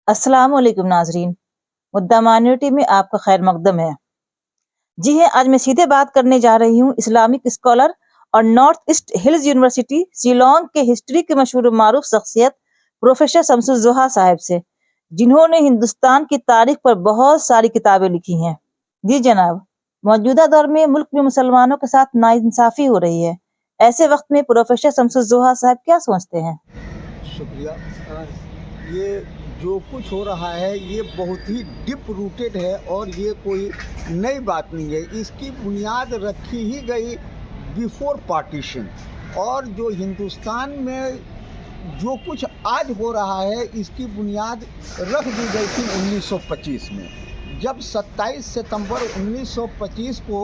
अस्सलाम वालेकुम नाजरीन। मुद्दा माइनॉरिटी में आपका खैर मकदम है। जी है, आज मैं सीधे बात करने जा रही हूँ इस्लामिक स्कॉलर और north east hills university Shillong के हिस्ट्री के मशहूर मारूफ शख्सियत प्रोफेसर शमसुज़्ज़ोहा साहब से, जिन्होंने हिंदुस्तान की तारीख पर बहुत सारी किताबें लिखी हैं। जी जनाब, मौजूदा दौर में मुल्क में मुसलमानों के साथ नाइंसाफी हो रही है। ऐसे वक्त में प्रोफेसर शमसुज़्ज़ोहा साहब क्या सोचते हैं? शुक्रिया। ये जो कुछ हो रहा है ये बहुत ही डीप रूटेड है और ये कोई नई बात नहीं है। इसकी बुनियाद रखी ही गई बिफोर पार्टीशन। और जो हिंदुस्तान में जो कुछ आज हो रहा है इसकी बुनियाद रख दी गई थी 1925 में, जब 27 सितंबर 1925 को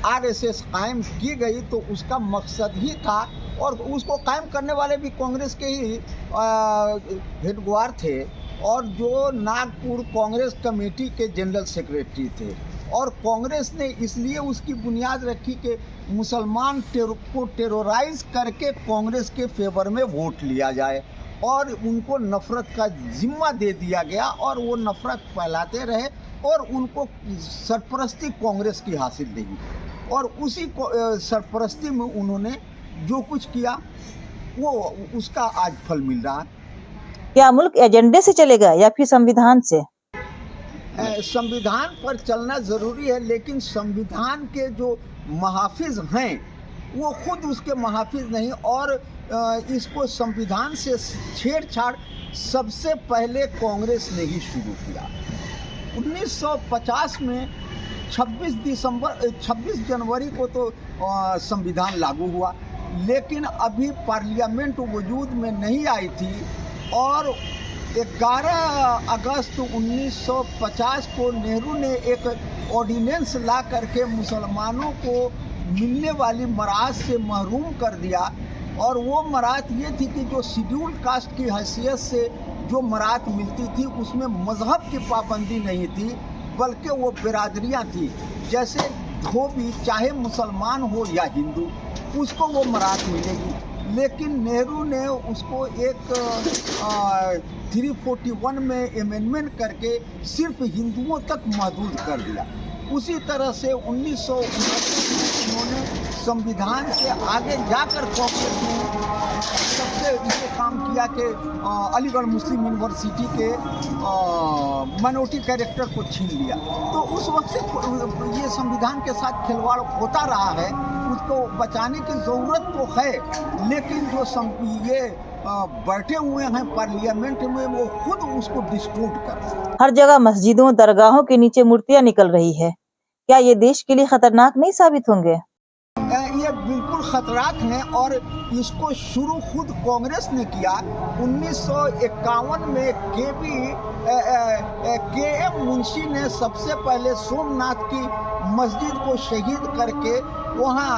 आरएसएस कायम की गई। तो उसका मकसद ही था, और उसको कायम करने वाले भी कांग्रेस के ही हेडग्वार थे, और जो नागपुर कांग्रेस कमेटी के जनरल सेक्रेटरी थे। और कांग्रेस ने इसलिए उसकी बुनियाद रखी कि मुसलमान को टेरोराइज करके कांग्रेस के फेवर में वोट लिया जाए, और उनको नफ़रत का जिम्मा दे दिया गया, और वो नफ़रत फैलाते रहे और उनको सरपरस्ती कांग्रेस की हासिल रही। और उसी सरपरस्ती में उन्होंने जो कुछ किया वो उसका आज फल मिल रहा है। क्या मुल्क एजेंडे से चलेगा या फिर संविधान से? संविधान पर चलना ज़रूरी है, लेकिन संविधान के जो महाफिज हैं वो खुद उसके महाफिज नहीं। और इसको संविधान से छेड़छाड़ सबसे पहले कांग्रेस ने ही शुरू किया। 1950 में 26 जनवरी को तो संविधान लागू हुआ, लेकिन अभी पार्लियामेंट वजूद में नहीं आई थी। और 11 अगस्त 1950 को नेहरू ने एक ऑर्डिनेंस ला करके मुसलमानों को मिलने वाली मराहत से महरूम कर दिया। और वो मराहत ये थी कि जो शेड्यूल कास्ट की हैसियत से जो मराहत मिलती थी उसमें मज़हब की पाबंदी नहीं थी, बल्कि वो बिरादरियाँ थी। जैसे धोबी चाहे मुसलमान हो या हिंदू, उसको वो मराहत मिलेगी। लेकिन नेहरू ने उसको एक 341 में अमेंडमेंट करके सिर्फ हिंदुओं तक महदूद कर दिया। उसी तरह से 1929 में उन्होंने संविधान से आगे जाकर कांग्रेस ने सबसे ये काम किया कि अलीगढ़ मुस्लिम यूनिवर्सिटी के माइनॉरिटी कैरेक्टर को छीन लिया। तो उस वक्त से ये संविधान के साथ खिलवाड़ होता रहा है। उसको बचाने की ज़रूरत तो है, लेकिन जो ये बैठे हुए हैं पार्लियामेंट में वो खुद उसको डिस्टोर्ट कर। हर जगह मस्जिदों दरगाहों के नीचे मूर्तियां निकल रही है। क्या ये देश के लिए खतरनाक नहीं साबित होंगे? ये बिल्कुल खतरनाक है, और इसको शुरू खुद कांग्रेस ने किया। 1951 में के एम मुंशी ने सबसे पहले सोमनाथ की मस्जिद को शहीद करके वहाँ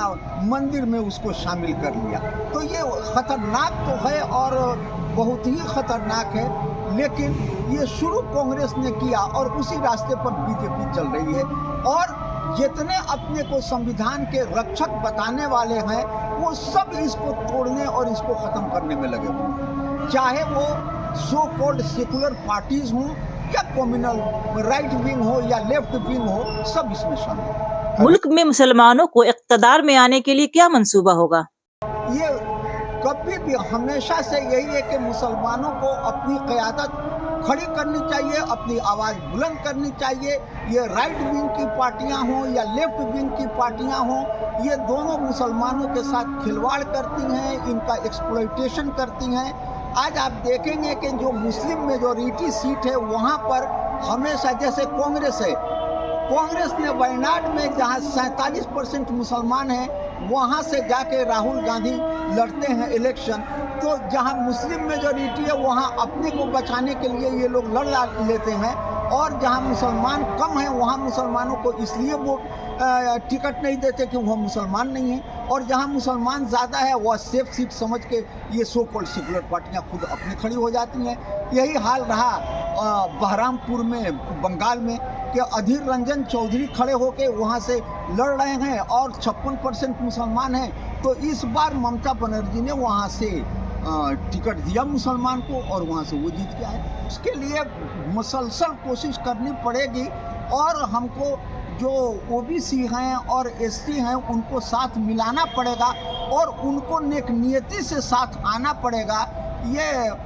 मंदिर में उसको शामिल कर लिया। तो ये खतरनाक तो है और बहुत ही खतरनाक है, लेकिन ये शुरू कांग्रेस ने किया और उसी रास्ते पर बीजेपी चल रही है। और जितने अपने को संविधान के रक्षक बताने वाले हैं वो सब इसको तोड़ने और इसको ख़त्म करने में लगे हुए हैं, चाहे वो सो कॉल्ड सेकुलर पार्टीज हों या कम्युनल राइट विंग हो या लेफ्ट विंग हो, सब इसमें शामिल है। मुल्क में मुसलमानों को इक़्तिदार में आने के लिए क्या मंसूबा होगा? ये कभी भी हमेशा से यही है कि मुसलमानों को अपनी क़यादत खड़ी करनी चाहिए, अपनी आवाज़ बुलंद करनी चाहिए। ये राइट विंग की पार्टियां हों या लेफ्ट विंग की पार्टियां हों, ये दोनों मुसलमानों के साथ खिलवाड़ करती हैं, इनका एक्सप्लॉयटेशन करती हैं। आज आप देखेंगे कि जो मुस्लिम मेजॉरिटी सीट है वहाँ पर हमेशा, जैसे कांग्रेस है, कांग्रेस ने वायनाड में जहाँ 47% मुसलमान हैं वहाँ से जाके राहुल गांधी लड़ते हैं इलेक्शन। तो जहाँ मुस्लिम मेजॉरिटी है वहाँ अपने को बचाने के लिए ये लोग लड़ लेते हैं, और जहाँ मुसलमान कम हैं वहाँ मुसलमानों को इसलिए वो टिकट नहीं देते कि वह मुसलमान नहीं है, और जहाँ मुसलमान ज़्यादा है वह सेफ सीट समझ के ये सो कॉल्ड सेकुलर पार्टियाँ खुद अपनी खड़ी हो जाती हैं। यही हाल रहा बहरामपुर में बंगाल में कि अधीर रंजन चौधरी खड़े होकर वहाँ से लड़ रहे हैं और 56% मुसलमान हैं। तो इस बार ममता बनर्जी ने वहाँ से टिकट दिया मुसलमान को और वहाँ से वो जीत के आए। उसके लिए मुसलसल कोशिश करनी पड़ेगी और हमको जो ओबीसी हैं और एसटी हैं उनको साथ मिलाना पड़ेगा और उनको नेक नियति से साथ आना पड़ेगा। ये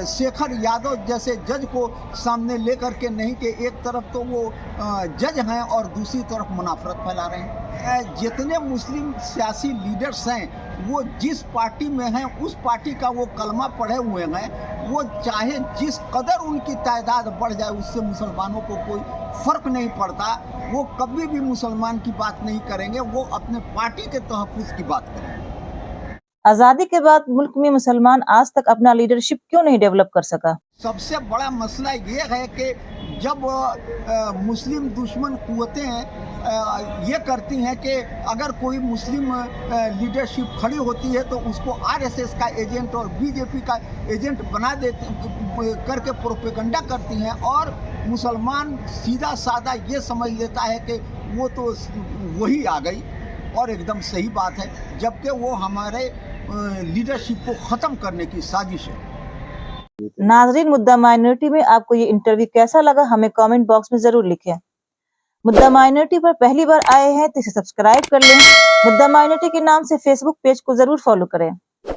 शेखर यादव जैसे जज को सामने लेकर के नहीं कि एक तरफ तो वो जज हैं और दूसरी तरफ मुनाफरत फैला रहे हैं। जितने मुस्लिम सियासी लीडर्स हैं वो जिस पार्टी में हैं उस पार्टी का वो कलमा पढ़े हुए हैं। वो चाहे जिस कदर उनकी तादाद बढ़ जाए उससे मुसलमानों को कोई फ़र्क नहीं पड़ता। वो कभी भी मुसलमान की बात नहीं करेंगे, वो अपने पार्टी के तहफ़्फ़ुज़ की बात करेंगे। आजादी के बाद मुल्क में मुसलमान आज तक अपना लीडरशिप क्यों नहीं डेवलप कर सका? सबसे बड़ा मसला ये है कि जब मुस्लिम दुश्मन कुव्वतें ये करती हैं कि अगर कोई मुस्लिम लीडरशिप खड़ी होती है तो उसको आरएसएस का एजेंट और बीजेपी का एजेंट बना देते करके प्रोपेगेंडा करती हैं और मुसलमान सीधा साधा ये समझ लेता है कि वो तो वही आ गई और एकदम सही बात है, जबकि वो हमारे लीडरशिप को ख़त्म करने की साजिश है। नाजरीन, मुद्दा माइनॉरिटी में आपको ये इंटरव्यू कैसा लगा हमें कमेंट बॉक्स में जरूर लिखें। मुद्दा माइनॉरिटी पर पहली बार आए हैं तो इसे सब्सक्राइब कर लें। मुद्दा माइनॉरिटी के नाम से फेसबुक पेज को जरूर फॉलो करें।